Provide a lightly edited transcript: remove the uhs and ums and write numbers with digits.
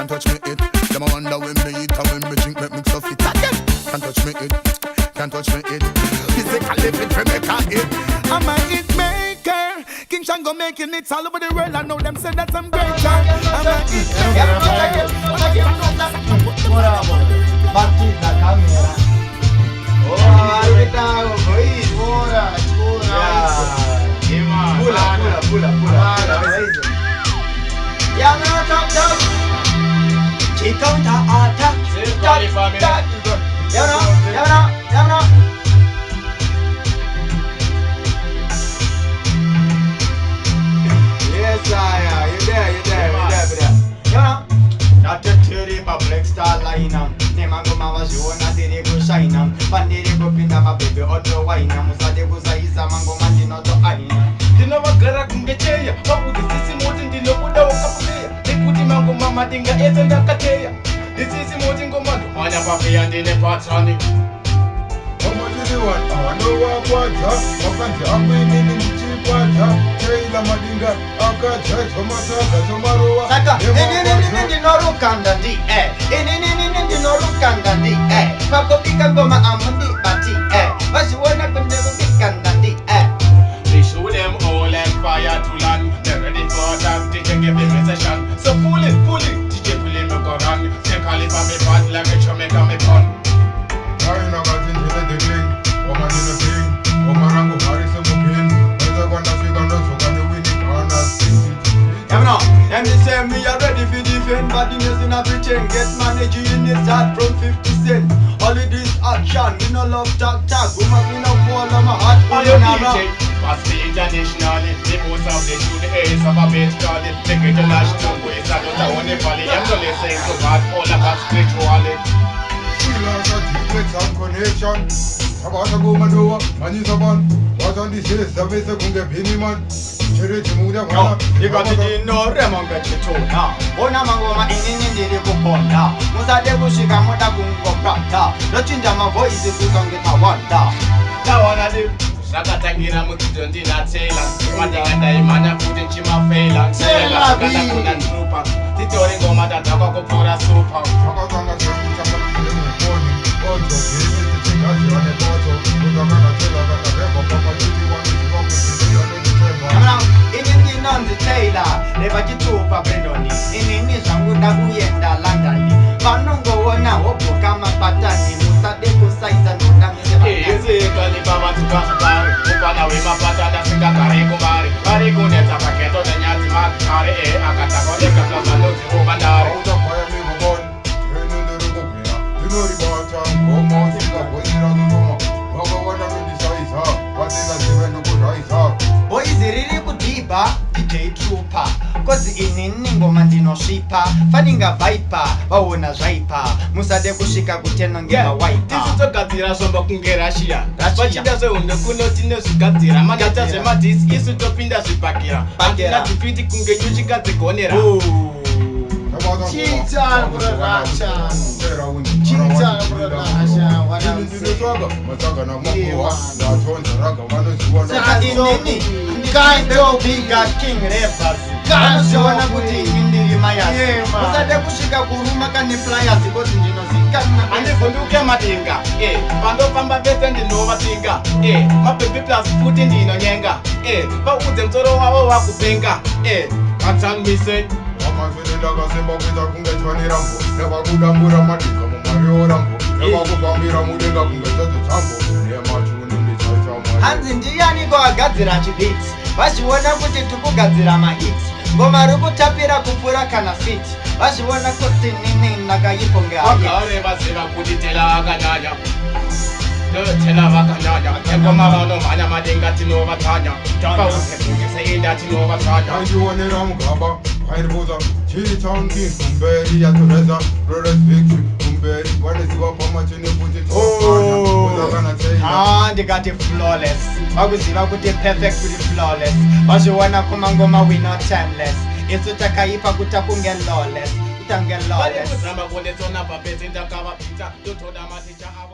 can't touch me it. Them a wonder when me eat and when me drink, make me stuff it again. Can't touch me it, can't touch me it. Physically fit for make a hit. I'm a hit maker. King Shango making it all over the world. I know them say that I'm great. I'm a hit maker. Partita camera. Oh, arrivederci, ora. Pula. Yang top. Chicken ata. Yang no. Yes, you there. Not the theory public star line. Nemango mama ziona diri go shine. Pandiri go pinda my baby auto wine. Musade go saiza mango mandi no to aina. Dino bagara kungecheya. Babu disisi motin dino kuda wakapuleya. Nikuti mango mama dinga etenda kateya. Disisi motin go mando. Manya papi and dine patrani. Omo didi wan, awano wa kwaja. Wakanja amini ni mchikwaja. Cheila madinga, akaja chomarowa. Saka, ini norukanda di ini norukanda di Pakopika goma amundi bati Basi wana kunde kubikanda di They show them all empire to land. They're ready for that, they can give them a session. So pull it, DJ pull it, go run. Say Khalifa me bad like a Jamaica me pun. Karina gazin jile degling, Oma nina ting, Oma rango harisa mupin. Eza kwanda sigando sokane winning corners. Yamno, them they say me are ready for defend. Badness in everything, get managed in his heart from 50 cent. Holidays action, we no love talk. Woman we no fall on my heart. On your DJ, pass the internationally. The most of the shoot the ace of a base call it. Take it to national ways, I don't want to follow. I'm gonna listen to God, all about spirituality. We love the secrets and connection. Sabata go madoa, mani saban. What on this is, the best kunge pini man. Chere chimuda No, you got to do no remonga chitona. Ona mangoma inini ndiri kuponda. Musade kushika muda kungo prata. Lochinja my voice kutonge tawanda. Now I do. Sakatangira mukidondi na tela. Madinga daimana kudin chima faila. Sela kata kuna trupa. Titori ngoma tataka kupura super. Sakatanga chakutaka kwenye poni. Ojo kiri tichikaji wane toto. Kutaka na tela kata reko papa chiti wani chikoku chiti wane chitema. Yamna, inini nonzi taila. Leva chitupa pendoni. Inini shanguda kuyenda landani. Panongo wona opo kama patani. Musade kusaiza nunda mse Easy Khalifa matukasukari. Upana wima patanda singa kare kumari. Kare kuneta paketo na nyati makare. Akatako deka kama noti ubandari. Auta kwaya mi mabon. Henu ndere kupina. Dinori bacha. Koma singa kwenye duduma. Waga wana nundi saisa. Watina zivenu kudaisa. Boys riri kudiba DJ Trooper. Kozi inini ngoma ndinoshipa. Faninga viper, wawona zvaipa. Musade kushika kutena ngema wiper. Tisitogadzira zvombo kunge Russia. Vachida zvehondo kunoti nezvigadzira. Manata zvemadhisi isu topinda zvibhakira. Hatina tifiti kunge nyuchi kadzigonera. Chicha production. Saka inini kind of bigger king rappers. Kanashona kuti indiri mayasi. Musade kushika kuruma kani flyers kuti ndinozikana. Andivhunduke madenga. Pandofamba vese ndinovasinga. Mababy plus futi ndinonyenga. Vaudze mutoro wavo wakupenga. Vatsanmise. Amazvenendakasemba kuita kunge chwane rambo. Nevakudambura madika mumario rambo. Nevakupambira mudenga kunge chacho chambo. Nemachuni michacha. Hanzi ndiyaniko agadzira chibits. Vachiona kuti tikugadzira mahits. Ngoma rikutapira kupfuura kana fit. Vachiona kuti nini ndakaiponga. Vagare vaziva kuti tela akanyanya. Tela vakanyanya. Ngoma vanomhanya madenga tinovatanya. Vauzekungise inda tinovatanya. Andionera mugamba. Airibuza. Chichangi kumberi yatoreza. Brothers victory kumberi. Waneziva pamachene kuti ndikati flawless. Vakuziva kuti perfect kuti flawless. Vachiona kumangoma we not timeless. Isu takaipa kuti kunge lawless. Itange lawless. Vari kuzama kuonetsona papedzi ndakavapita. Totoda maticha avo.